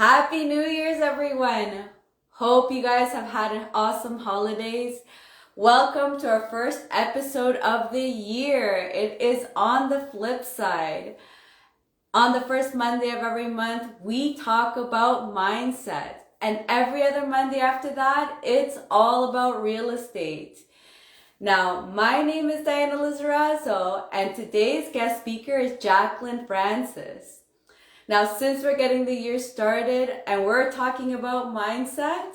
Happy New Year's, everyone. Hope you guys have had an awesome holidays. Welcome to our first episode of the year. It is on the flip side. On the first Monday of every month, we talk about mindset. And every other Monday after that, it's all about real estate. Now, my name is Diana Lizarazo, and today's guest speaker is Jacqueline Francis. Now, since we're getting the year started and we're talking about mindset,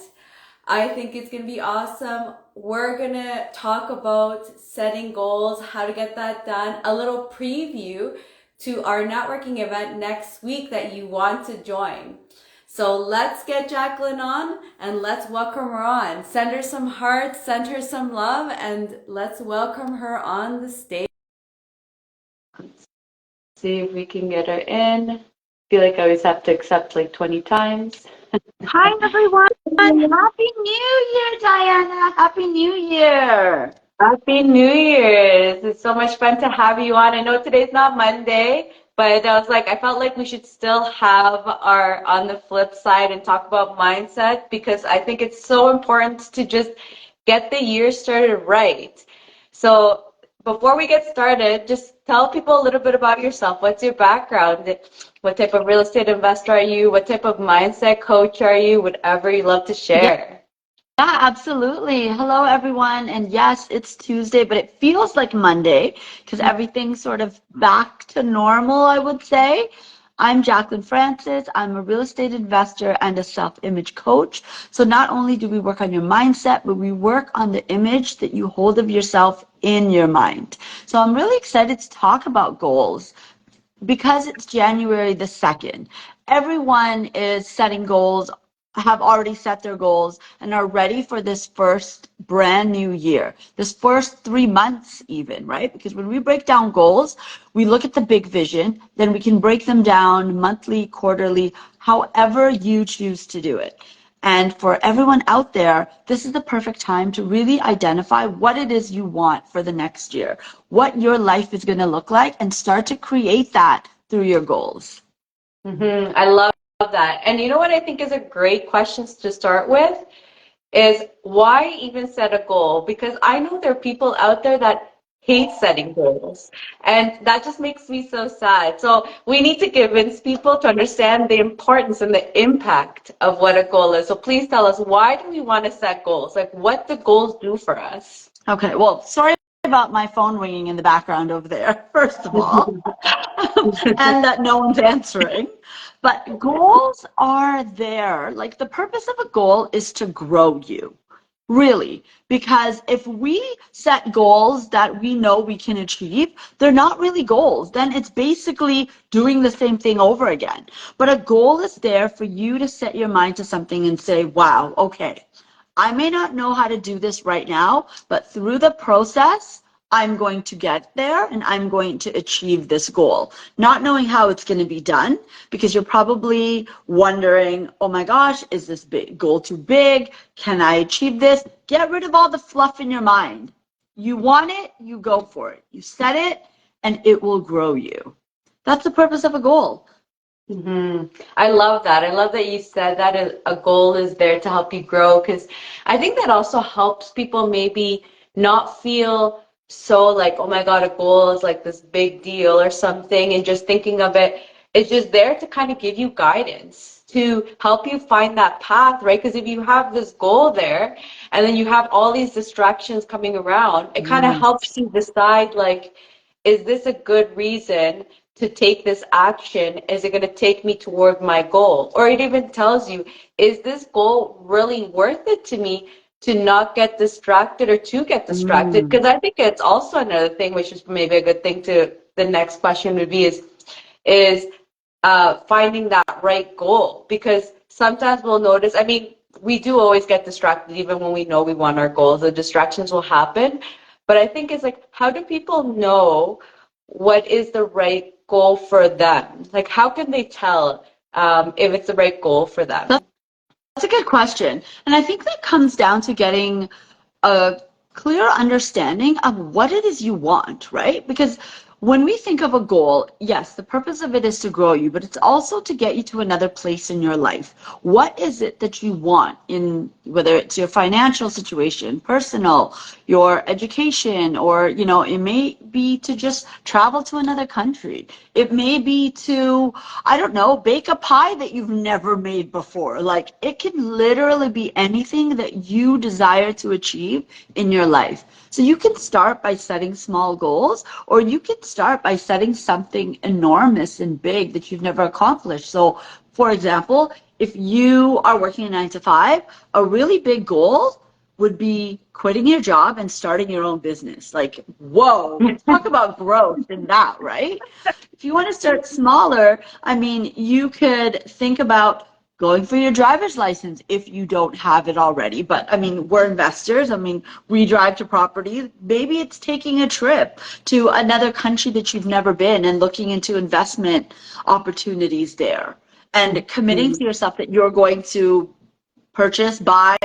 I think it's going to be awesome. We're going to talk about setting goals, how to get that done, a little preview to our networking event next week that you want to join. So let's get Jacqueline on and let's welcome her on. Send her some hearts, send her some love, and let's welcome her on the stage. See if we can get her in. Feel like I always have to accept like 20 times. Hi, everyone. Happy New Year, Diana. Happy New Year. Happy New Year's. It's so much fun to have you on. I know today's not Monday, but I felt like we should still have our on the flip side and talk about mindset because I think it's so important to just get the year started right. So before we get started, just tell people a little bit about yourself. What's your background? What type of real estate investor are you? What type of mindset coach are you? Whatever you love to share. Yeah, absolutely. Hello, everyone. And yes, it's Tuesday, but it feels like Monday because everything's sort of back to normal, I would say. I'm Jacqueline Francis. I'm a real estate investor and a self-image coach. So not only do we work on your mindset, but we work on the image that you hold of yourself in your mind. So I'm really excited to talk about goals. Because it's January the 2nd, everyone is setting goals, have already set their goals, and are ready for this first brand new year, this first 3 months even, right? Because when we break down goals, we look at the big vision, then we can break them down monthly, quarterly, however you choose to do it. And for everyone out there, this is the perfect time to really identify what it is you want for the next year, what your life is going to look like, and start to create that through your goals. I love that. And you know what I think is a great question to start with is why even set a goal? Because I know there are people out there that hate setting goals. And that just makes me so sad. So we need to convince people to understand the importance and the impact of what a goal is. So please tell us, why do we want to set goals? Like what the goals do for us? Okay, well, sorry about my phone ringing in the background over there, first of all, and that no one's answering. But goals are there. Like the purpose of a goal is to grow you. Really, because if we set goals that we know we can achieve, they're not really goals. Then it's basically doing the same thing over again. But a goal is there for you to set your mind to something and say, wow, okay, I may not know how to do this right now, but through the process, I'm going to get there and I'm going to achieve this goal. Not knowing how it's going to be done because you're probably wondering, oh my gosh, is this big goal too big? Can I achieve this? Get rid of all the fluff in your mind. You want it, you go for it. You set it and it will grow you. That's the purpose of a goal. I love that. I love that you said that a goal is there to help you grow because I think that also helps people maybe not feel so like, oh my God, a goal is like this big deal or something, and just thinking of it, it's just there to kind of give you guidance, to help you find that path, right? Because if you have this goal there and then you have all these distractions coming around, it kind of helps you decide like, is this a good reason to take this action? Is it going to take me toward my goal? Or it even tells you, is this goal really worth it to me to not get distracted or to get distracted? Because I think it's also another thing, which is maybe a good thing to the next question would be is finding that right goal. Because sometimes we'll notice, I mean, we do always get distracted even when we know we want our goals. The distractions will happen. But I think it's like, how do people know what is the right goal for them? Like, how can they tell if it's the right goal for them? That's a good question. And I think that comes down to getting a clear understanding of what it is you want, right? Because When we think of a goal, yes, the purpose of it is to grow you, but it's also to get you to another place in your life. What is it that you want in, whether it's your financial situation, personal, your education, or, it may be to just travel to another country. It may be to, I don't know, bake a pie that you've never made before. Like, it can literally be anything that you desire to achieve in your life. So you can start by setting small goals, or you can start by setting something enormous and big that you've never accomplished. So, for example, if you are working a 9 to 5, a really big goal would be quitting your job and starting your own business. Like, whoa, talk about growth in that, right? If you want to start smaller, I mean, you could think about going for your driver's license if you don't have it already. But I mean, we're investors. I mean, we drive to property. Maybe it's taking a trip to another country that you've never been and looking into investment opportunities there and committing to yourself that you're going to purchase, buy,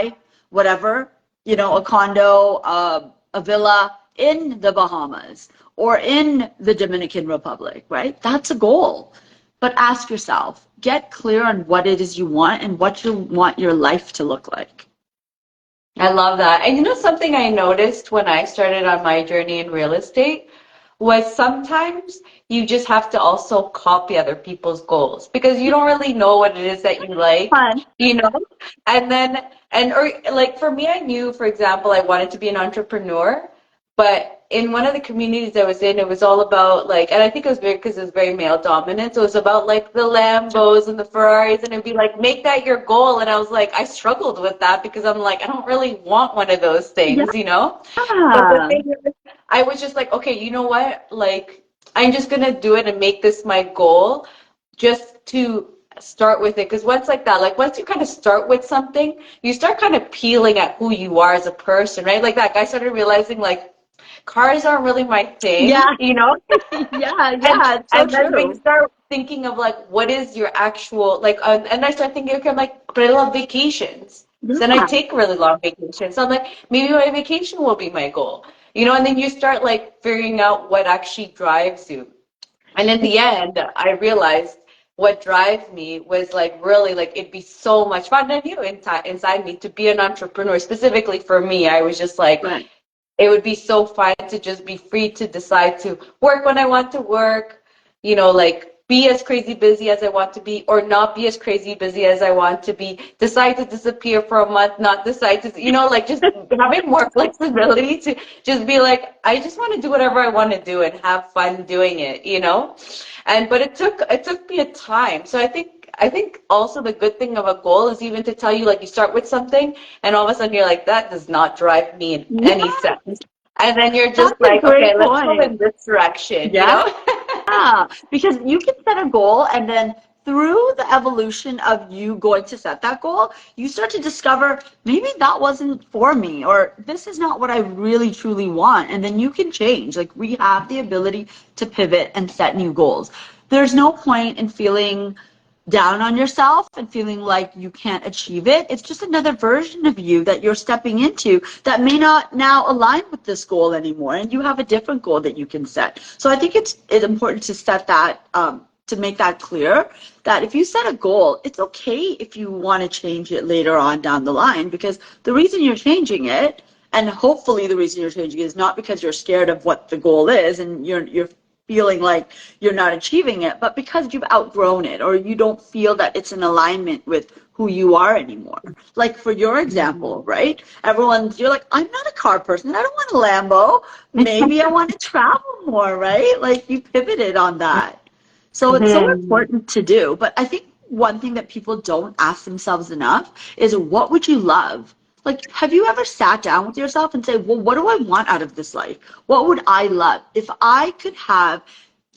whatever, a condo, a villa in the Bahamas or in the Dominican Republic, right? That's a goal. But ask yourself, get clear on what it is you want and what you want your life to look like. I love that. And something I noticed when I started on my journey in real estate was sometimes you just have to also copy other people's goals because you don't really know what it is that you like, Fun. you know? And then, or like for me, I knew, for example, I wanted to be an entrepreneur, but in one of the communities I was in, it was all about like, and I think it was very, because it was very male dominant. So it was about like the Lambos and the Ferraris, and it'd be like, make that your goal. And I was like, I struggled with that because I'm like, I don't really want one of those things, you know? But the Yeah. thing is, I was just like, okay, you know what? Like, I'm just gonna do it and make this my goal just to start with it. Because once like that, like once you kind of start with something, you start kind of peeling at who you are as a person, right? Like that guy started realizing like cars aren't really my thing, Yeah. you know? Yeah. And Yeah. It's so and then but you true. start thinking of like what is your actual like and I start thinking, okay, I'm like, but I love vacations. So then I Yeah. take really long vacations. So I'm like, maybe my vacation will be my goal. And then you start like figuring out what actually drives you. And in the end, I realized what drives me was like really like it'd be so much fun. And inside me to be an entrepreneur, specifically for me, I was just like, Right. it would be so fun to just be free to decide to work when I want to work, like be as crazy busy as I want to be or not be as crazy busy as I want to be, decide to disappear for a month, not decide to, like just having more flexibility to just be like, I just want to do whatever I want to do and have fun doing it. But it took me a time. So I think also the good thing of a goal is even to tell you like you start with something and all of a sudden you're like, that does not drive me in any Yeah. sense. And then you're just That's a like, okay, great let's go point. in this direction, you Yeah. know? Because you can set a goal and then through the evolution of you going to set that goal, you start to discover maybe that wasn't for me or this is not what I really truly want. And then you can change. Like we have the ability to pivot and set new goals. There's no point in feeling down on yourself and feeling like you can't achieve it. It's just another version of you that you're stepping into that may not now align with this goal anymore. And you have a different goal that you can set. So I think it's important to set that, to make that clear that if you set a goal, it's okay if you want to change it later on down the line because the reason you're changing it and hopefully the reason you're changing it is not because you're scared of what the goal is and you're feeling like you're not achieving it, but because you've outgrown it or you don't feel that it's in alignment with who you are anymore. Like for your example, right? You're like, I'm not a car person. I don't want a Lambo. Maybe I want to travel more, right? Like you pivoted on that. So it's so Mhm. important to do. But I think one thing that people don't ask themselves enough is what would you love? Like, have you ever sat down with yourself and say, well, what do I want out of this life? What would I love? If I could have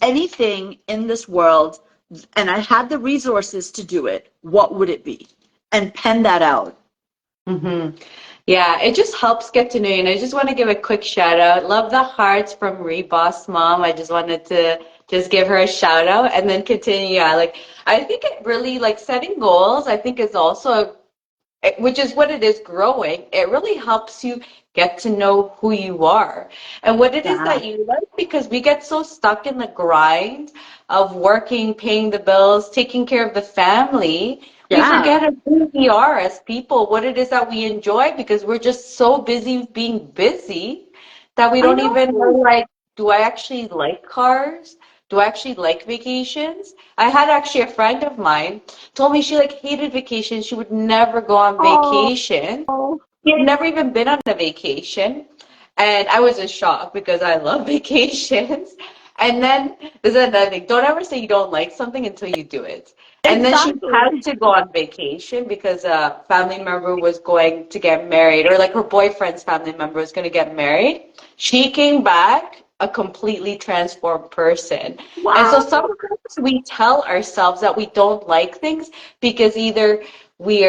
anything in this world and I had the resources to do it, what would it be? And pen that out. hmm Yeah, it just helps get to know you. And I just want to give a quick shout out. Love the hearts from Reboss Mom. I just wanted to just give her a shout out and then continue. Yeah, like I think it really like setting goals, I think is also which is what it is growing, it really helps you get to know who you are and what it is Yeah. that you like because we get so stuck in the grind of working, paying the bills, taking care of the family. We Yeah. forget who we are as people, what it is that we enjoy because we're just so busy being busy that we I don't even know know. like, do I actually like cars? Do I actually like vacations? I had actually a friend of mine told me she like hated vacations. She would never go on Oh, vacation. She had never even been on a vacation. And I was in shock because I love vacations. And then there's another thing. Don't ever say you don't like something until you do it. And then she had exactly. to go on vacation because a family member was going to get married, or like her boyfriend's family member was going to get married. She came back a completely transformed person. And so Wow. sometimes we tell ourselves that we don't like things because either we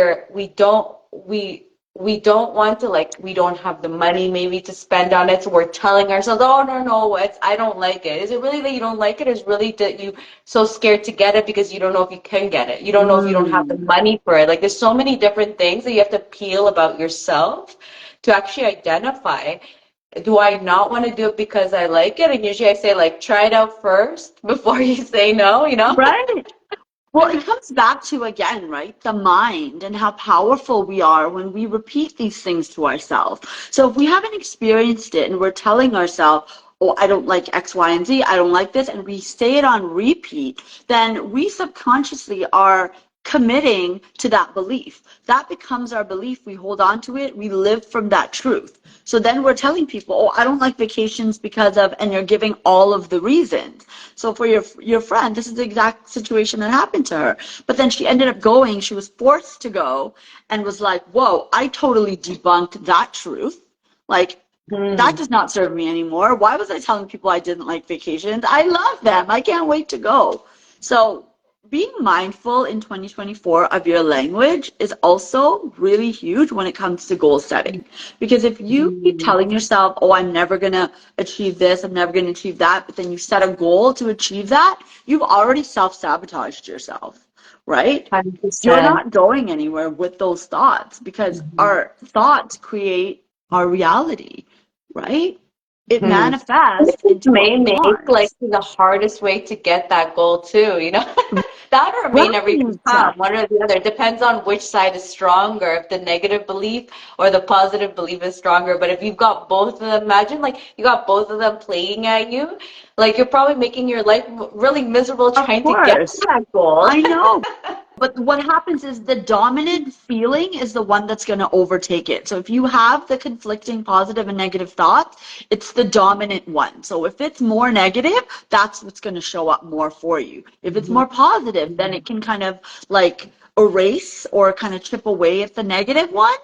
don't want to, like, we don't have the money maybe to spend on it, so we're telling ourselves, oh no, it's I don't like it. Is it really that you don't like it, or is it really that you so scared to get it because you don't know if you can get it, you don't know if you don't have the Mm. money for it? Like, there's so many different things that you have to peel about yourself to actually identify, do I not want to do it because I like it? And usually I say, like, try it out first before you say no, you know? Right. Well, it comes back to, again, right, the mind and how powerful we are when we repeat these things to ourselves. So if we haven't experienced it and we're telling ourselves, oh, I don't like X, Y, and Z, I don't like this, and we say it on repeat, then we subconsciously are committing to that belief. That becomes our belief. We hold on to it. We live from that truth. So then we're telling people, oh, I don't like vacations because of, and you're giving all of the reasons. So for your friend, this is the exact situation that happened to her. But then she ended up going, she was forced to go and was like, whoa, I totally debunked that truth. Like, that Hmm. does not serve me anymore. Why was I telling people I didn't like vacations? I love them. I can't wait to go. So being mindful in 2024 of your language is also really huge when it comes to goal setting. Because if you keep telling yourself, oh, I'm never going to achieve this, I'm never going to achieve that, but then you set a goal to achieve that, you've already self-sabotaged yourself, right? You're 100%. not going anywhere with those thoughts because our thoughts create our reality, right? It Hmm. This manifests is into what may we make like want. the hardest way to get that goal too, you know? That or it may never even Right. come, one or the other. It depends on which side is stronger, if the negative belief or the positive belief is stronger. But if you've got both of them, imagine like you got both of them playing at you, like you're probably making your life really miserable Of trying to get to course. that goal. I know. But what happens is the dominant feeling is the one that's going to overtake it. So if you have the conflicting positive and negative thoughts, it's the dominant one. So if it's more negative, that's what's going to show up more for you. If it's Mhm. more positive, then it can kind of like erase or kind of chip away at the negative one.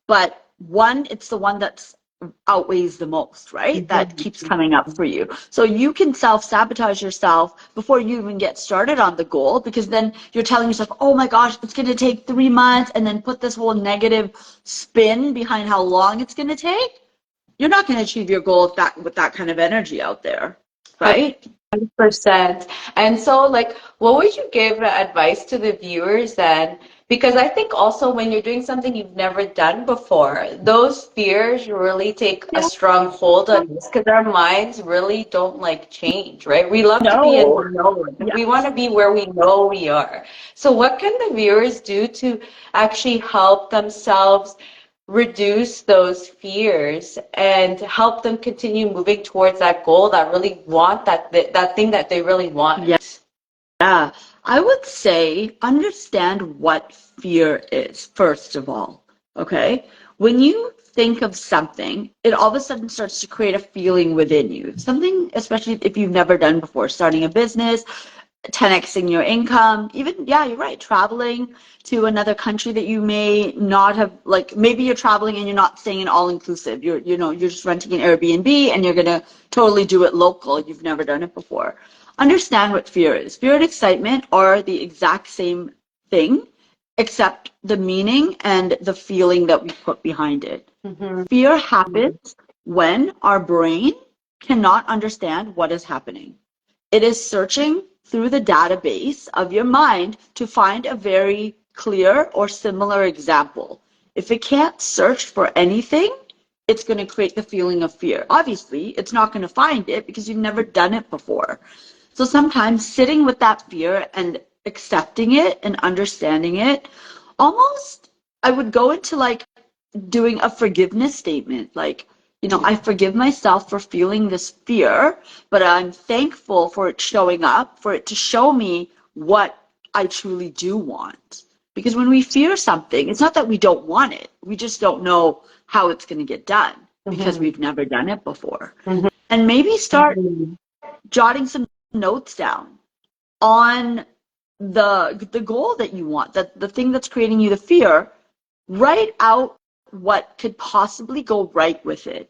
But one, it's the one that's outweighs the most, right? That keeps coming up for you. So you can self-sabotage yourself before you even get started on the goal because then you're telling yourself, oh my gosh, it's going to take 3 months, and then put this whole negative spin behind how long it's going to take. You're not going to achieve your goal with that kind of energy out there, right? 100%. And so, like, what would you give advice to the viewers then? Because I think also when you're doing something you've never done before, those fears really take a Yeah. strong hold on us because our minds really don't like change, right? We love to be in the No. known. We want Yes. to be where we know we are. So, what can the viewers do to actually help themselves reduce those fears and help them continue moving towards that goal that really want that thing that they really Yeah. want. Yeah, I would say understand what fear is, first of all. Okay? When you think of something, it all of a sudden starts to create a feeling within you. Something, especially if you've never done before, starting a business, 10xing your income, even, yeah, you're right, traveling to another country that you may not have, like maybe you're traveling and you're not staying in all inclusive. You're just renting an Airbnb and you're gonna totally do it local. You've never done it before. Understand what fear is. Fear and excitement are the exact same thing, except the meaning and the feeling that we put behind it. Mm-hmm. Fear happens when our brain cannot understand what is happening. It is searching through the database of your mind to find a very clear or similar example. If it can't search for anything, it's going to create the feeling of fear. Obviously, it's not going to find it because you've never done it before. So sometimes sitting with that fear and accepting it and understanding it, almost I would go into like doing a forgiveness statement. Like, I forgive myself for feeling this fear, but I'm thankful for it showing up, for it to show me what I truly do want. Because when we fear something, it's not that we don't want it. We just don't know how it's going to get done because we've never done it before. And maybe start jotting some notes down on the goal that you want, that the thing that's creating you the fear. Write out what could possibly go right with it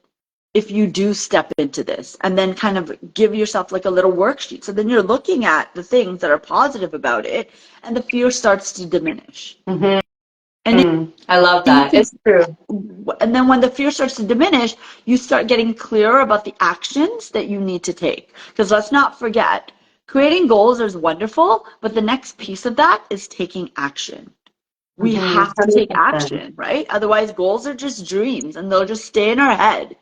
if you do step into this, and then kind of give yourself like a little worksheet. So then you're looking at the things that are positive about it, and the fear starts to diminish. And I love you that. can, It's true. and then when the fear starts to diminish, you start getting clearer about the actions that you need to take. Because let's not forget, creating goals is wonderful, but the next piece of that is taking action. We have to take 100%. action, right? Otherwise, goals are just dreams and they'll just stay in our head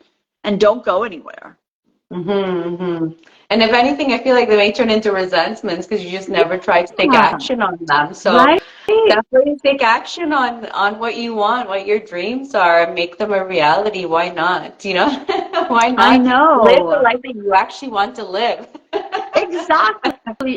and don't go anywhere. And if anything, I feel like they may turn into resentments because you just never try to take Yeah, action on them. So right? definitely take action on what you want, what your dreams are, and make them a reality. Why not? Why I not live the know. life that you actually want to live? Exactly.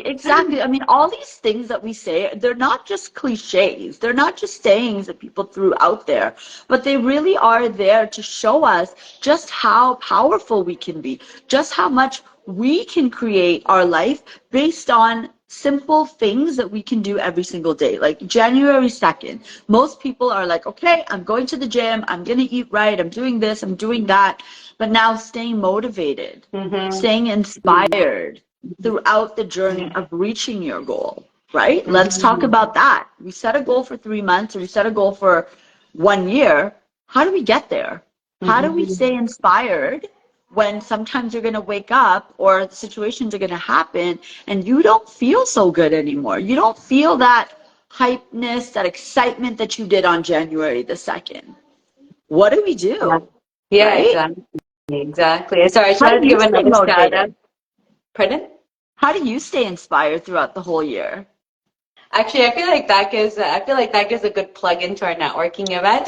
Exactly. I mean, all these things that we say, they're not just cliches. They're not just sayings that people threw out there, but they really are there to show us just how powerful we can be, just how much we can create our life based on simple things that we can do every single day. Like January 2nd, most people are like, okay, I'm going to the gym, I'm going to eat right, I'm doing this, I'm doing that. But now staying motivated, staying inspired throughout the journey of reaching your goal, right? Let's talk about that. We set a goal for 3 months, or we set a goal for 1 year. How do we get there? How do we stay inspired when sometimes you're going to wake up or situations are going to happen and you don't feel so good anymore? You don't feel that hypeness, that excitement that you did on January the 2nd. What do we Yeah, do? yeah, Right? exactly. Exactly. Sorry, I just How wanted do to you give stay another shout out. motivated? Pardon? How do you stay inspired throughout the whole year? Actually, I feel like that gives a good plug into our networking event.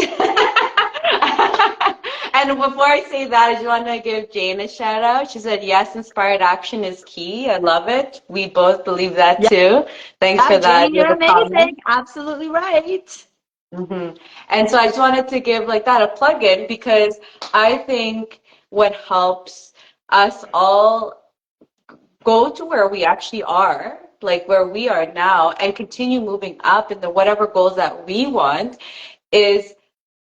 And before I say that, I just want to give Jane a shout out. She said, yes, inspired action is key. I love it. We both believe that Yeah, too. Thanks for that Jane, you're little comment. amazing. Absolutely right. And so I just wanted to give like that a plug in because I think what helps us all go to where we actually are, like where we are now, and continue moving up in the whatever goals that we want is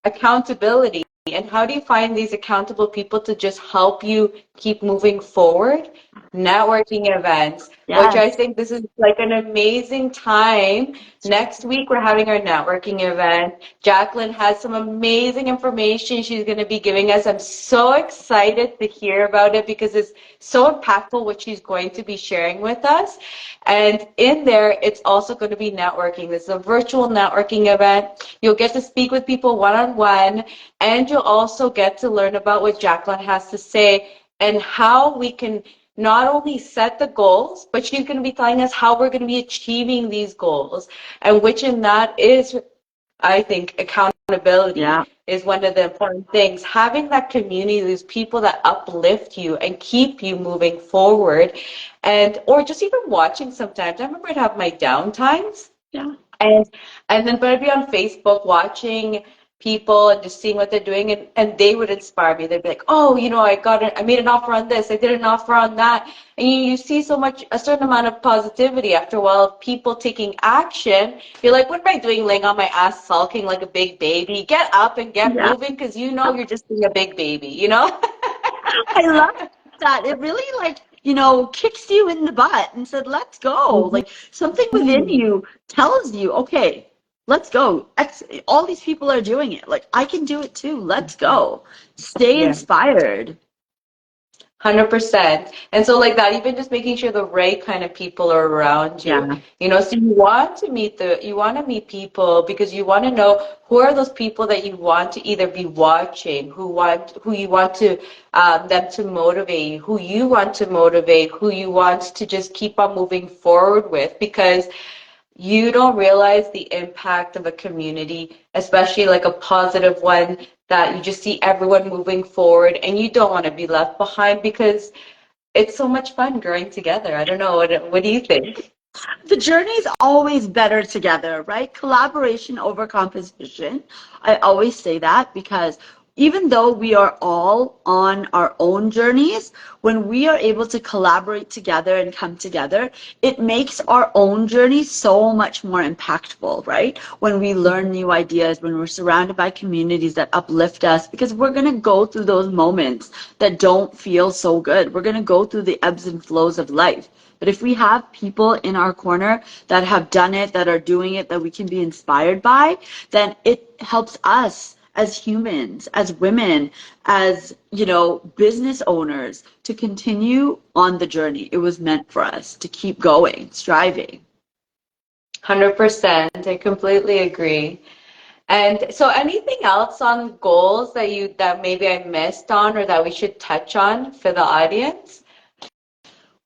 accountability. And how do you find these accountable people to just help you keep moving forward? Networking events, which I Yes. think this is like an amazing time. Next week, we're having our networking event. Jacqueline has some amazing information she's going to be giving us. I'm so excited to hear about it because it's so impactful what she's going to be sharing with us. And in there, it's also going to be networking. This is a virtual networking event. You'll get to speak with people one-on-one, and you'll also get to learn about what Jacqueline has to say and how we can not only set the goals, but she's going to be telling us how we're going to be achieving these goals, and which in that is, I think, accountability Yeah. is one of the important things. Having that community, these people that uplift you and keep you moving forward, and or just even watching sometimes. I remember I'd have my down times, Yeah. and but I'd be on Facebook watching people and just seeing what they're doing, and they would inspire me. They'd be like, oh, I made an offer on this, I did an offer on that. And you see a certain amount of positivity after a while of people taking action. You're like, what am I doing laying on my ass sulking like a big baby? Get up and get Yeah. moving because you're just being a big baby. I love that. It really kicks you in the butt and said, let's go. Like something within you tells you, okay, let's go. All these people are doing it. Like I can do it too. Let's go. Stay Yeah. inspired. 100%. And so like that, even just making sure the right kind of people are around you. Yeah. You know, so you want to meet people because you want to know who are those people that you want to either be watching, who you want to them to motivate you, who you want to motivate, who you want to just keep on moving forward with, because you don't realize the impact of a community, especially like a positive one, that you just see everyone moving forward and you don't want to be left behind because it's so much fun growing together. I don't know. What do you think? The journey is always better together, right? Collaboration over competition. I always say that because even though we are all on our own journeys, when we are able to collaborate together and come together, it makes our own journey so much more impactful, right? When we learn new ideas, when we're surrounded by communities that uplift us, because we're going to go through those moments that don't feel so good. We're going to go through the ebbs and flows of life. But if we have people in our corner that have done it, that are doing it, that we can be inspired by, then it helps us as humans, as women, as, business owners to continue on the journey. It was meant for us to keep going, striving. 100%. I completely agree. And so anything else on goals that maybe I missed on or that we should touch on for the audience?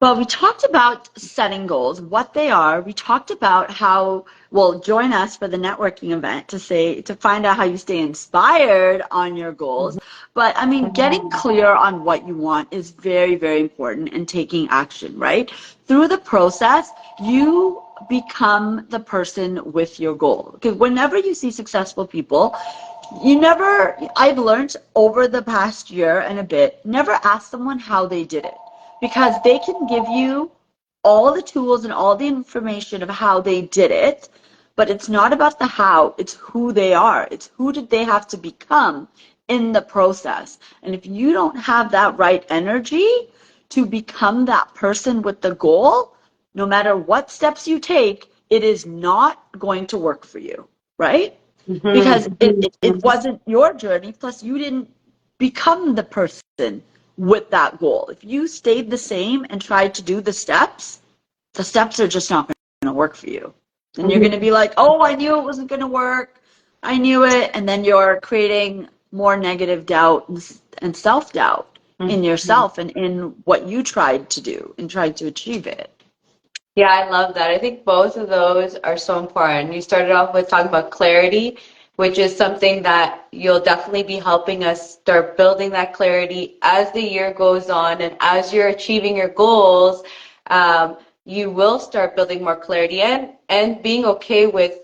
Well, we talked about setting goals, what they are. We talked about how, well, join us for the networking event to find out how you stay inspired on your goals. But I mean, getting clear on what you want is very, very important, and taking action, right? Through the process, you become the person with your goal. Because whenever you see successful people, I've learned over the past year and a bit, never ask someone how they did it, because they can give you all the tools and all the information of how they did it, but it's not about the how, it's who they are. It's who did they have to become in the process. And if you don't have that right energy to become that person with the goal, no matter what steps you take, it is not going to work for you, right? Because it wasn't your journey, plus you didn't become the person with that goal. If you stayed the same and tried to do the steps are just not going to work for you. And you're going to be like, oh, I knew it wasn't going to work. I knew it. And then you're creating more negative doubt and self-doubt in yourself and in what you tried to do and tried to achieve it. Yeah, I love that. I think both of those are so important. You started off with talking about clarity, which is something that you'll definitely be helping us start building that clarity as the year goes on and as you're achieving your goals. You will start building more clarity and being okay with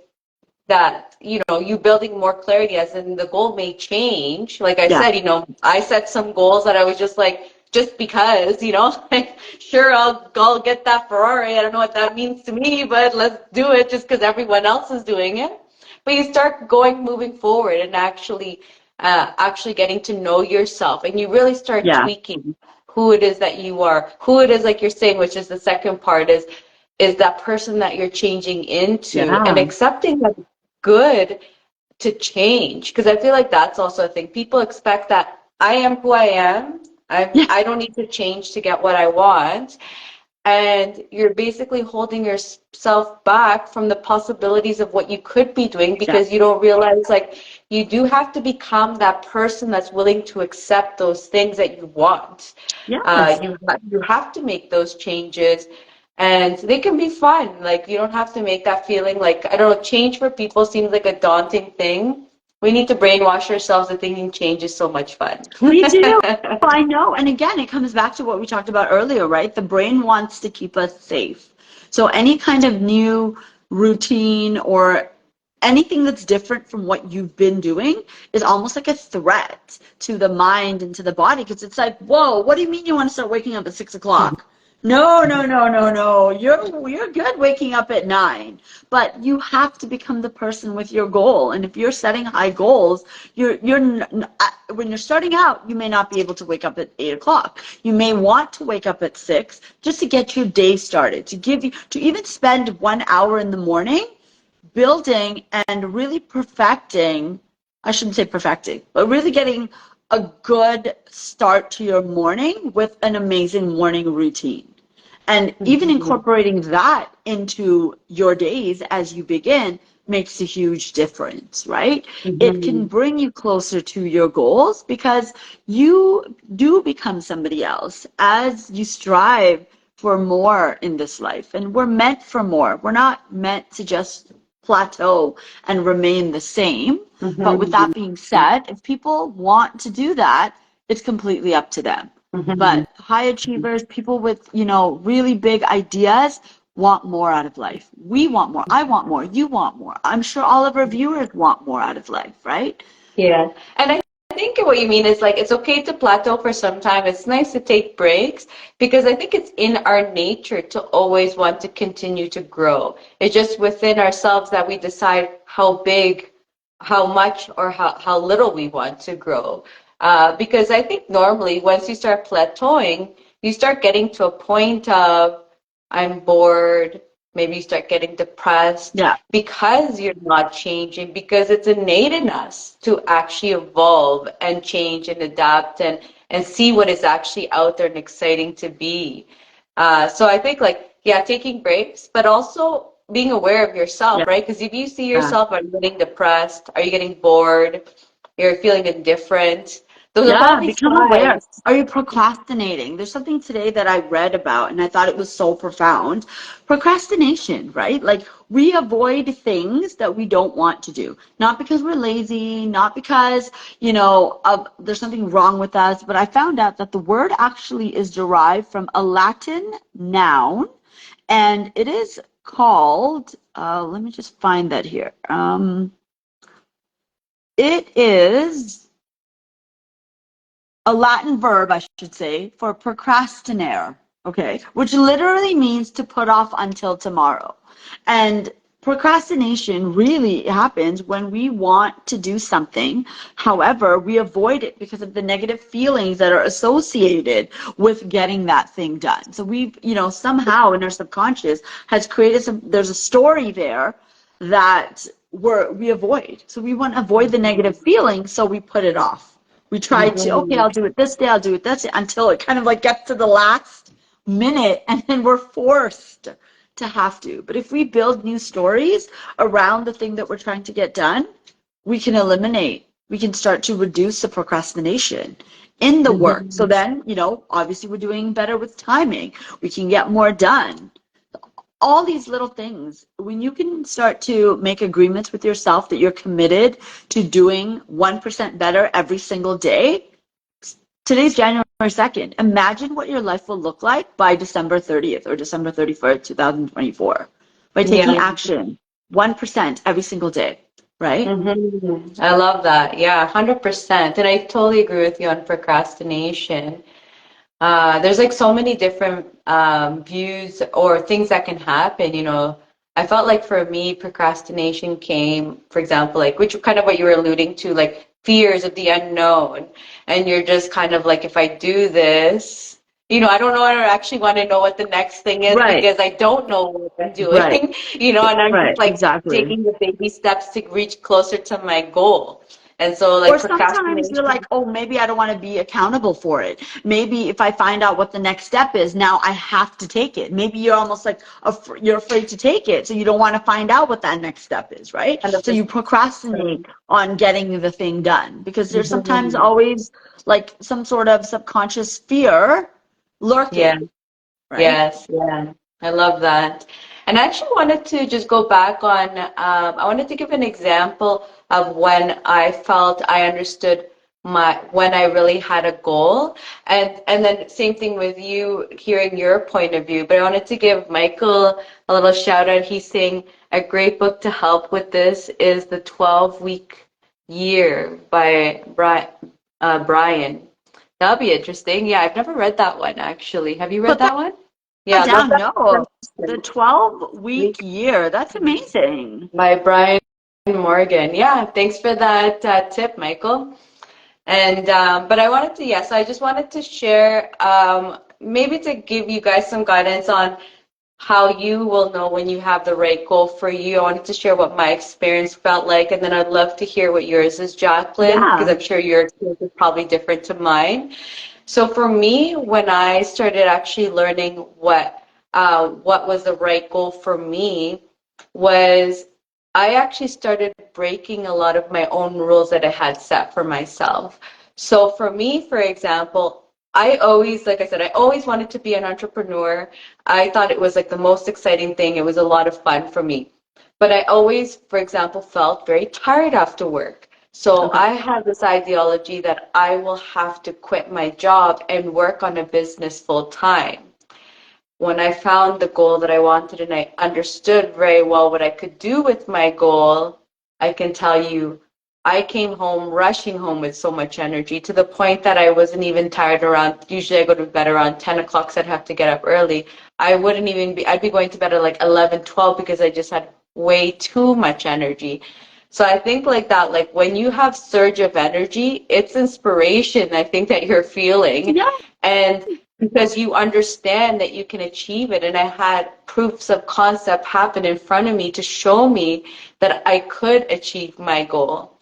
that, you building more clarity, as in the goal may change. Like I Yeah. said, I set some goals that I was just like, just because, like, sure, I'll get that Ferrari. I don't know what that means to me, but let's do it just because everyone else is doing it. But you start moving forward and actually getting to know yourself, and you really start Yeah. tweaking who it is that you are, who it is, like you're saying, which is the second part, is that person that you're changing into, and Yeah. accepting that good to change. Because I feel like that's also a thing. People expect that I am who I am. I don't need to change to get what I want. And you're basically holding yourself back from the possibilities of what you could be doing Yeah. because you don't realize, like, you do have to become that person that's willing to accept those things that you want. Yes. You have to make those changes, and they can be fun. Like, you don't have to make that feeling like, I don't know, change for people seems like a daunting thing. We need to brainwash ourselves that thinking change is so much fun. We do. I know. And again, it comes back to what we talked about earlier, right? The brain wants to keep us safe. So any kind of new routine or anything that's different from what you've been doing is almost like a threat to the mind and to the body, because it's like, whoa, what do you mean you want to start waking up at 6 o'clock? No, no, no, no, no. You're good waking up at 9, but you have to become the person with your goal. And if you're setting high goals, when you're starting out, you may not be able to wake up at 8 o'clock. You may want to wake up at 6 just to get your day started, to even spend 1 hour in the morning building and really perfecting. I shouldn't say perfecting, but really getting a good start to your morning with an amazing morning routine. And even Mhm. incorporating that into your days as you begin makes a huge difference, right? It can Mhm. bring you closer to your goals because you do become somebody else as you strive for more in this life. And we're meant for more. We're not meant to just plateau and remain the same. But with Mhm. that being said, if people want to do that, it's completely up to them. Mhm. But high achievers, people with, really big ideas want more out of life. We want more. I want more. You want more. I'm sure all of our viewers want more out of life, right? Yeah. And I think what you mean is like it's okay to plateau for some time. It's nice to take breaks because I think it's in our nature to always want to continue to grow. It's just within ourselves that we decide how big, how much, or how little we want to grow. Because I think normally once you start plateauing, you start getting to a point of I'm bored. Maybe you start getting depressed Yeah. because you're not changing, because it's innate in us to actually evolve and change and adapt and see what is actually out there and exciting to be. So I think like, yeah, taking breaks, but also being aware of yourself, right? Because if you see Yeah. yourself, are you getting depressed? Are you getting bored? You're feeling indifferent? Those are Yeah, probably become aware. signs. Are you procrastinating? There's something today that I read about and I thought it was so profound. Procrastination, right? Like we avoid things that we don't want to do. Not because we're lazy, not because, there's something wrong with us, but I found out that the word actually is derived from a Latin noun and it is called, let me just find that here. It is a Latin verb, I should say, for procrastinare, okay, which literally means to put off until tomorrow. And procrastination really happens when we want to do something. However, we avoid it because of the negative feelings that are associated with getting that thing done. So we've, somehow in our subconscious has created there's a story there that we avoid. So we want to avoid the negative feelings, so we put it off. We try to, okay, Mhm. I'll do it this day, I'll do it this day, until it kind of like gets to the last minute and then we're forced to have to. But if we build new stories around the thing that we're trying to get done, we can start to reduce the procrastination in the work. So Mhm. then, obviously we're doing better with timing. We can get more done. All these little things, when you can start to make agreements with yourself that you're committed to doing 1% better every single day. Today's January 2nd. Imagine what your life will look like by December 30th or December 31st, 2024, by taking Yeah. action 1% every single day, right? I love that. Yeah, 100%. And I totally agree with you on procrastination. There's like so many different views or things that can happen, you know. I felt like for me, procrastination came, for example, like which kind of what you were alluding to, like fears of the unknown. And you're just kind of like, if I do this, you know, I don't know, I don't actually want to know what the next thing is Right, because I don't know what I'm right, doing, you know, and I'm just right, like exactly. taking the baby steps to reach closer to my goal. And so Or like sometimes you're like, procrastination, oh, maybe I don't want to be accountable for it. Maybe if I find out what the next step is, now I have to take it. Maybe you're almost like you're afraid to take it, so you don't want to find out what that next step is, right? So you 100%. procrastinate on getting the thing done because there's sometimes Mhm. always like some sort of subconscious fear Yeah. lurking, right? Yes, yeah, I love that. And I actually wanted to just go back on, I wanted to give an example of when I felt I understood when I really had a goal. And then same thing with you, hearing your point of view. But I wanted to give Michael a little shout out. He's saying a great book to help with this is The 12-Week Year by Brian. That'll be interesting. Yeah, I've never read that one actually. Have you read Put that that one? Yeah, I love down. that No, the person. 12-week Week year. That's amazing. by Brian Morgan. Yeah, thanks for that tip, Michael. And but I wanted to, yes, I just wanted to share maybe to give you guys some guidance on how you will know when you have the right goal for you. I wanted to share what my experience felt like, and then I'd love to hear what yours is, Jacqueline, because Yeah. I'm sure your experience is probably different to mine. So for me, when I started actually learning what was the right goal for me, was I actually started breaking a lot of my own rules that I had set for myself. So for me, for example, I always, like I said, I always wanted to be an entrepreneur. I thought it was like the most exciting thing. It was a lot of fun for me. But I always, for example, felt very tired after work. So Okay. I had this ideology that I will have to quit my job and work on a business full time. When I found the goal that I wanted and I understood very well what I could do with my goal, I can tell you, I came home rushing home with so much energy to the point that I wasn't even tired around. Usually I go to bed around 10 o'clock, so I'd have to get up early. I wouldn't even be, I'd be going to bed at like 11, 12 because I just had way too much energy. So I think like that, like when you have surge of energy, it's inspiration, I think that you're feeling. Yeah. And because you understand that you can achieve it. And I had proofs of concept happen in front of me to show me that I could achieve my goal.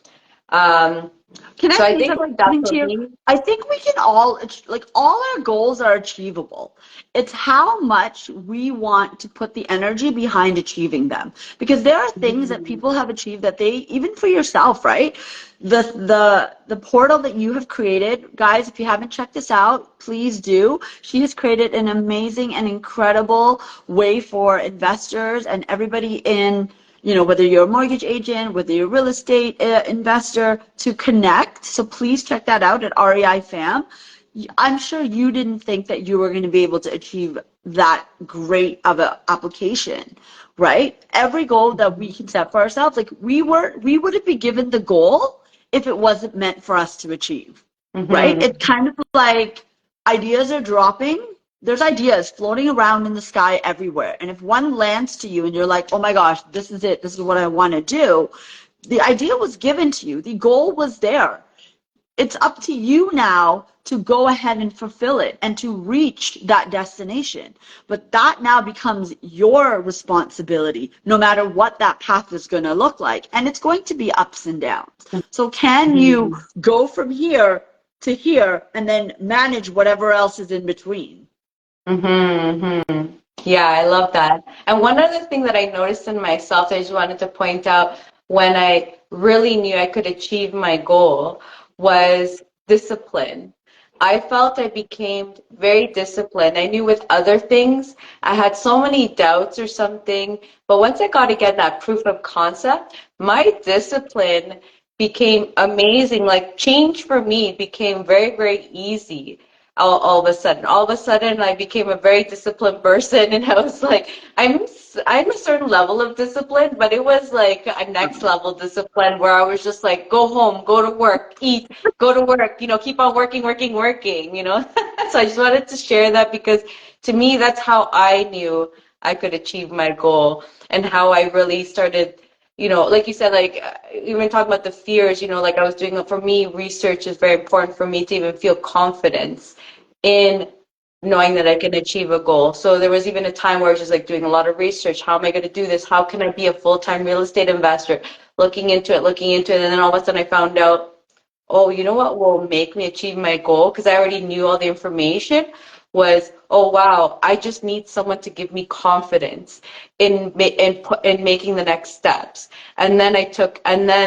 Um, Can I so I say think like that something to for you? me. I think we can all, like, all our goals are achievable. It's how much we want to put the energy behind achieving them. Because there are things that people have achieved that they, even for yourself, right? The portal that you have created, guys, if you haven't checked this out, please do. She has created an amazing and incredible way for investors and everybody in, whether you're a mortgage agent, whether you're a real estate investor, to connect. So please check that out at REI Fam. I'm sure you didn't think that you were going to be able to achieve that great of an application, right? Every goal that we can set for ourselves, like we wouldn't be given the goal if it wasn't meant for us to achieve, right? Mhm. It's kind of like ideas are dropping. There's ideas floating around in the sky everywhere. And if one lands to you and you're like, oh my gosh, this is it, this is what I want to do, the idea was given to you, the goal was there. It's up to you now to go ahead and fulfill it and to reach that destination. But that now becomes your responsibility, no matter what that path is going to look like. And it's going to be ups and downs. So can you Mhm. go from here to here and then manage whatever else is in between? Mhm. Yeah, I love that. And one other thing that I noticed in myself that I just wanted to point out when I really knew I could achieve my goal was discipline. I felt I became very disciplined. I knew with other things, I had so many doubts or something, but once I got to get that proof of concept, my discipline became amazing. Like change for me became very, very easy all of a sudden. All of a sudden, I became a very disciplined person, and I was like, I'm a certain level of discipline, but it was like a next level discipline where I was just like, go home, go to work, eat, go to work, keep on working, working, working. So I just wanted to share that because to me, that's how I knew I could achieve my goal and how I really started. Like you said, like even talking about the fears, like I was doing, for me, research is very important for me to even feel confidence in knowing that I can achieve a goal. So there was even a time where I was just like doing a lot of research. How am I going to do this? How can I be a full-time real estate investor? Looking into it. And then all of a sudden I found out, oh, you know what will make me achieve my goal? Because I already knew all the information was, oh, wow, I just need someone to give me confidence in making the next steps. And then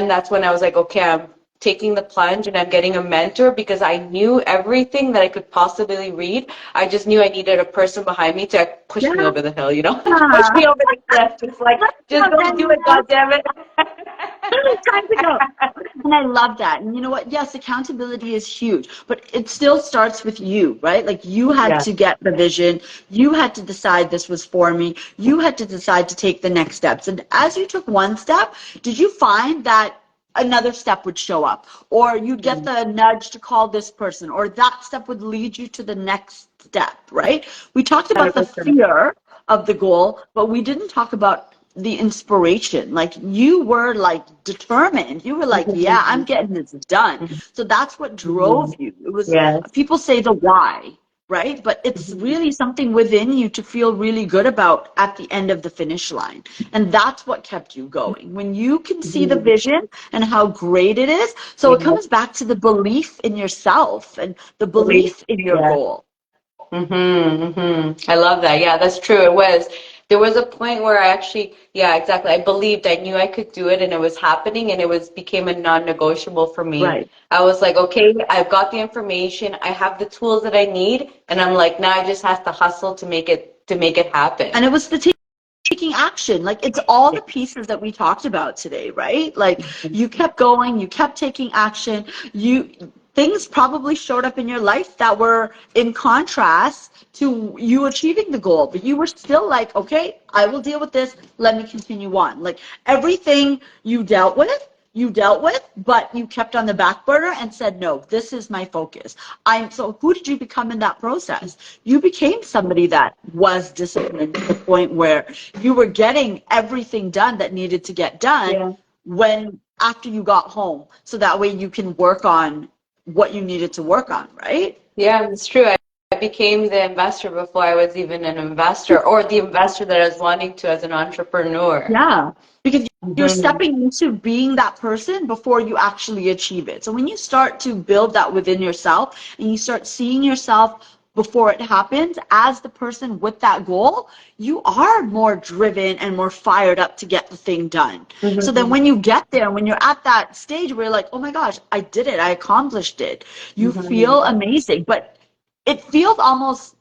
that's when I was like, okay, I'm taking the plunge and I'm getting a mentor because I knew everything that I could possibly read. I just knew I needed a person behind me to push me over the hill, push me over the cliff. Just like, just go do it, goddammit. Time to go. And I love that. And you know what? Yes, accountability is huge, but it still starts with you, right? Like you had Yeah. to get the vision. You had to decide this was for me. You had to decide to take the next steps. And as you took one step, did you find that another step would show up, or you'd get the nudge to call this person, or that step would lead you to the next step, right? We talked about the 100%. fear of the goal, but we didn't talk about the inspiration. Like you were like determined. You were like, yeah, I'm getting this done. So that's what drove you. It was, Yes. people say the why. right? But it's really something within you to feel really good about at the end of the finish line. And that's what kept you going. When you can see the vision and how great it is. So it Yeah. comes back to the belief in yourself and the belief in your Yeah. goal. I love that. Yeah, that's true. It was. There was a point where I actually, yeah, exactly. I believed, I knew I could do it and it was happening and it was became a non-negotiable for me. Right. I was like, okay, I've got the information, I have the tools that I need, and I'm like, now I just have to hustle to make it happen. And it was the taking action. Like it's all the pieces that we talked about today, right? Like you kept going, you kept taking action. You things probably showed up in your life that were in contrast to you achieving the goal, but you were still like, okay, I will deal with this. Let me continue on. Like everything you dealt with, but you kept on the back burner and said, no, this is my focus. So who did you become in that process? You became somebody that was disciplined to the point where you were getting everything done that needed to get done Yeah. when after you got home. So that way you can work on what you needed to work on, right? Yeah, it's true. I became the investor before I was even an investor, or the investor that I was wanting to as an entrepreneur. Yeah, because you're Hmm. stepping into being that person before you actually achieve it. So when you start to build that within yourself and you start seeing yourself before it happens as the person with that goal, you are more driven and more fired up to get the thing done. So then when you get there, when you're at that stage where you're like, oh my gosh, I did it, I accomplished it, you feel amazing. But it feels almost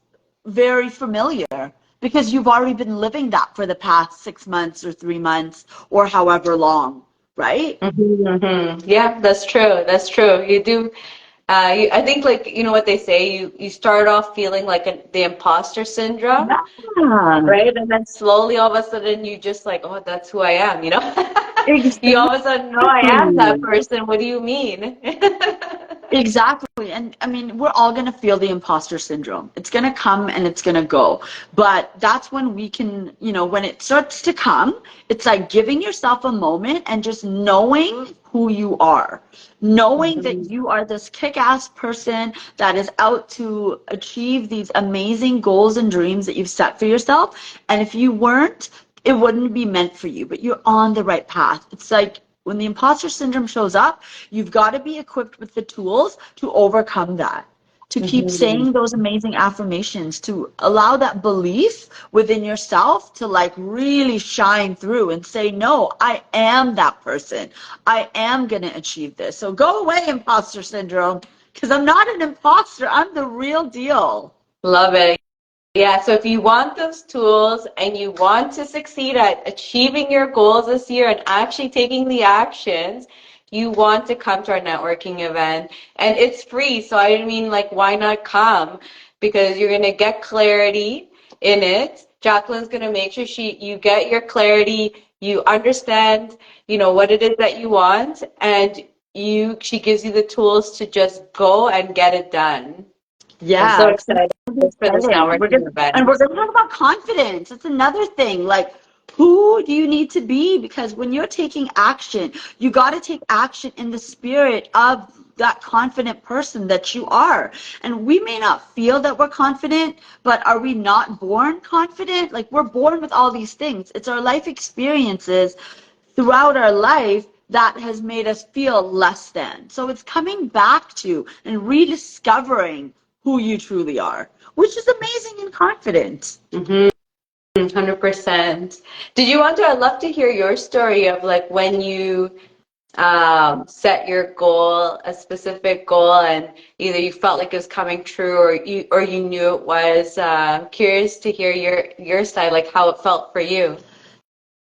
very familiar because you've already been living that for the past 6 months or 3 months or however long, right? Yeah, that's true. That's true. You do. I think, like, you know what they say. You start off feeling like the imposter syndrome, Yeah, right? And then slowly, all of a sudden, you just like, oh, that's who I am. You know, you exactly. all of a sudden, no, I am that person. What do you mean? Exactly. And I mean, we're all going to feel the imposter syndrome. It's going to come and it's going to go. But that's when we can, when it starts to come, it's like giving yourself a moment and just knowing who you are. Knowing that you are this kick-ass person that is out to achieve these amazing goals and dreams that you've set for yourself. And if you weren't, it wouldn't be meant for you, but you're on the right path. It's like when the imposter syndrome shows up, you've got to be equipped with the tools to overcome that, to keep saying those amazing affirmations, to allow that belief within yourself to like really shine through and say, no, I am that person. I am going to achieve this. So go away, imposter syndrome, because I'm not an imposter. I'm the real deal. Love it. Yeah, so if you want those tools and you want to succeed at achieving your goals this year and actually taking the actions, you want to come to our networking event. And it's free, so I mean, like, why not come? Because you're going to get clarity in it. Jacqueline's going to make sure you get your clarity, you understand, what it is that you want, and she gives you the tools to just go and get it done. I'm so Yeah, it's gonna excited be for this exciting. networking We're event. gonna talk about confidence. It's another thing. Like, who do you need to be? Because when you're taking action, you got to take action in the spirit of that confident person that you are. And we may not feel that we're confident, but are we not born confident? Like, we're born with all these things. It's our life experiences throughout our life that has made us feel less than. So it's coming back to and rediscovering who you truly are, which is amazing and confident. 100%. I'd love to hear your story of like when you set your goal, a specific goal, and either you felt like it was coming true or you knew it was. Curious to hear your side, like how it felt for you.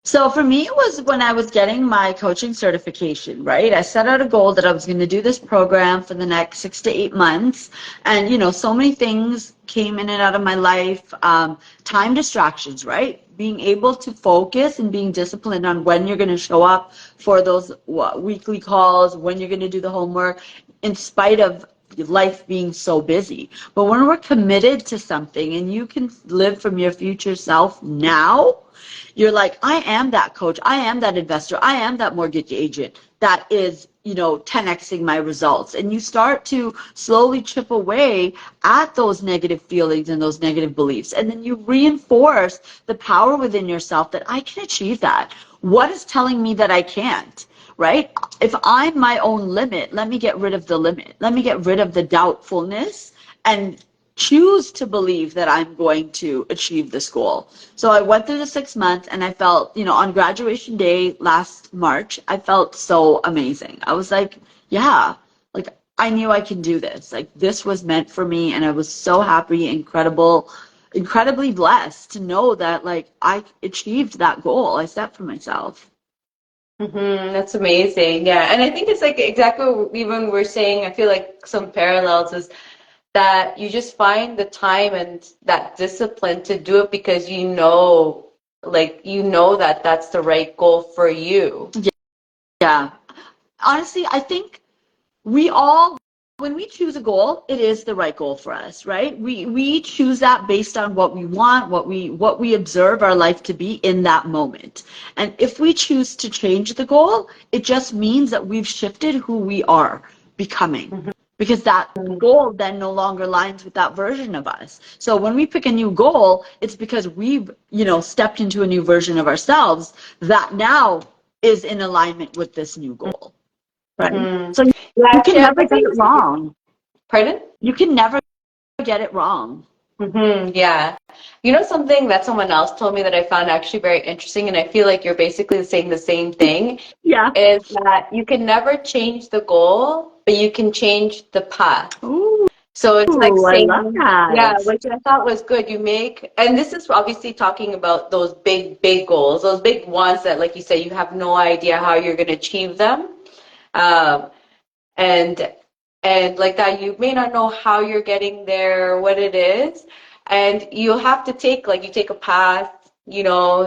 So for me, it was when I was getting my coaching certification, right? I set out a goal that I was going to do this program for the next 6 to 8 months. And, so many things came in and out of my life. Time distractions, right? Being able to focus and being disciplined on when you're going to show up for those weekly calls, when you're going to do the homework, in spite of life being so busy. But when we're committed to something and you can live from your future self now, you're like, I am that coach. I am that investor. I am that mortgage agent. that is, 10xing my results. And you start to slowly chip away at those negative feelings and those negative beliefs. And then you reinforce the power within yourself that I can achieve that. What is telling me that I can't? Right? If I'm my own limit, let me get rid of the limit. Let me get rid of the doubtfulness and choose to believe that I'm going to achieve this goal. So I went through the 6 months and I felt, on graduation day last March, I felt so amazing. I was like, yeah, like I knew I can do this. Like this was meant for me. And I was so happy, incredibly blessed to know that like I achieved that goal I set for myself. That's amazing. Yeah. And I think it's like exactly what even we're saying. I feel like some parallels is that you just find the time and that discipline to do it because that that's the right goal for you. Yeah. Honestly, I think we all, when we choose a goal, it is the right goal for us, right? We choose that based on what we want, what we observe our life to be in that moment. And if we choose to change the goal, it just means that we've shifted who we are becoming. Because that goal then no longer aligns with that version of us. So when we pick a new goal, it's because we've, stepped into a new version of ourselves that now is in alignment with this new goal. Right? So Yeah, you can actually, never I get think, it wrong. pardon? You can never get it wrong. Yeah. You know something that someone else told me that I found actually very interesting, and I feel like you're basically saying the same thing, Yeah. is that you can never change the goal, but you can change the path. Ooh, So it's like I love saying, yeah, that. which I thought was good. And this is obviously talking about those big, big goals, those big ones that, like you said, you have no idea how you're going to achieve them. Um, and like that, you may not know how you're getting there, what it is, and you'll have to you take a path.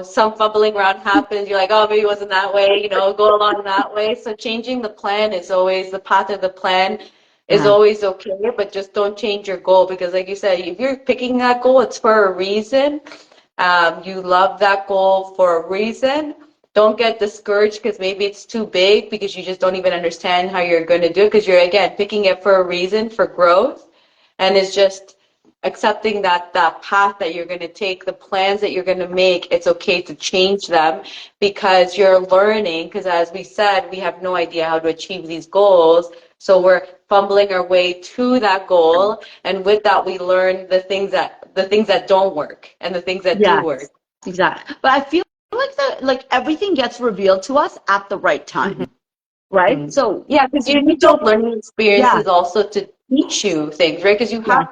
Some fumbling around happens. You're like, oh, maybe it wasn't that way. Go along that way. So changing the plan is always the path of the plan is Yeah. always okay, but just don't change your goal because, like you said, if you're picking that goal, it's for a reason. You love that goal for a reason. Don't get discouraged because maybe it's too big because you just don't even understand how you're going to do it because you're, again, picking it for a reason, for growth. And it's just accepting that path that you're going to take, the plans that you're going to make, it's okay to change them because you're learning. Because as we said, we have no idea how to achieve these goals. So we're fumbling our way to that goal. And with that, we learn the things that don't work and the things that do work. Yes, exactly. But I feel like everything gets revealed to us at the right time, right? So Yeah, because you we need those don't, learning yeah, experiences also to teach you things, right? Because you yeah,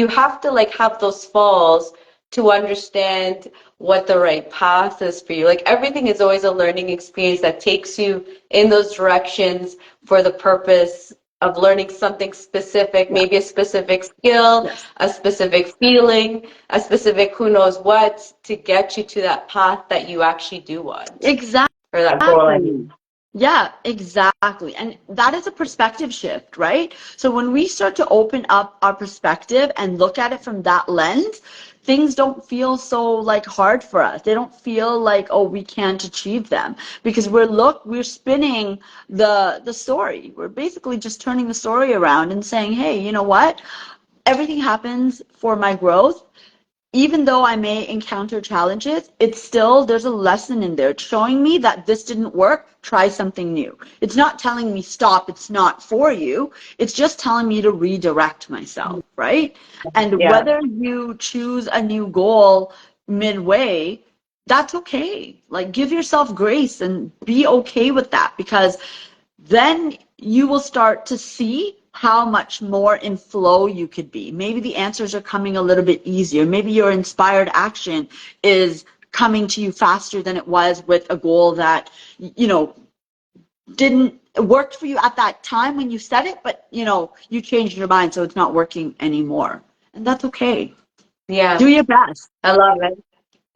have to like have those falls to understand what the right path is for you. Like everything is always a learning experience that takes you in those directions for the purpose of learning something specific, yeah, maybe a specific skill, yes. a specific feeling, a specific who knows what to get you to that path that you actually do want or that goal. I Exactly. mean. Yeah, exactly. And that is a perspective shift, right? So when we start to open up our perspective and look at it from that lens, things don't feel so like hard for us. They don't feel like, oh, we can't achieve them because we're spinning the story. We're basically just turning the story around and saying, hey, you know what? Everything happens for my growth. Even though I may encounter challenges, it's still, there's a lesson in there. It's showing me that this didn't work, try something new. It's not telling me stop, it's not for you. It's just telling me to redirect myself, right? And Yeah. whether you choose a new goal midway, that's okay. Like give yourself grace and be okay with that because then you will start to see how much more in flow you could be. Maybe the answers are coming a little bit easier. Maybe your inspired action is coming to you faster than it was with a goal that, didn't work for you at that time when you set it, but, you changed your mind, so it's not working anymore. And that's okay. Do Yeah. your best. I love it.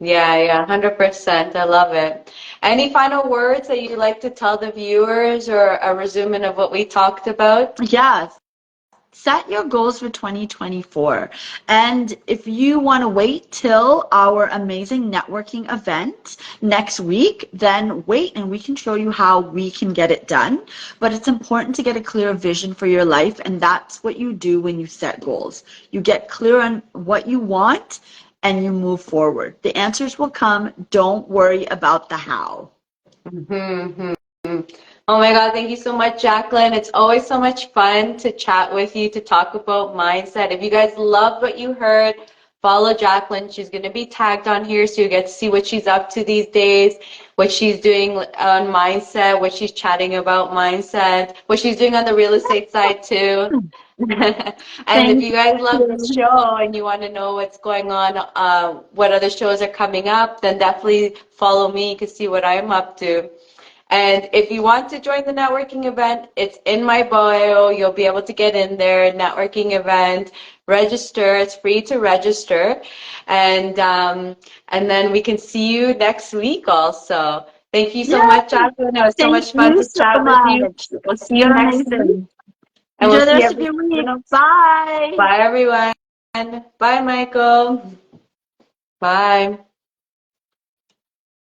Yeah, 100%. I love it. Any final words that you'd like to tell the viewers or a resume of what we talked about? Yes. set your goals for 2024. And if you want to wait till our amazing networking event next week, then wait and we can show you how we can get it done. But it's important to get a clear vision for your life, and that's what you do when you set goals. You get clear on what you want and you move forward. The answers will come. Don't worry about the how. Mm-hmm. Oh my God, thank you so much, Jacqueline. It's always so much fun to chat with you, to talk about mindset. If you guys loved what you heard, follow Jacqueline. She's going to be tagged on here so you get to see what she's up to these days, what she's doing on mindset, what she's chatting about mindset, what she's doing on the real estate side too. And if Thank you guys love the you. show and you want to know what's going on, what other shows are coming up, then definitely follow me. You can see what I'm up to. And if you want to join the networking event, it's in my bio. You'll be able to get in there. Networking event, register. It's free to register, and then we can see you next week. Also, thank you so Yeah, much, Jacqueline. It was so thank much fun you to so chat with you. much. We'll see you You're next amazing. time, and we'll Enjoy the see rest of everyone your week. else. Bye. Bye, everyone. Bye, Michael. Bye.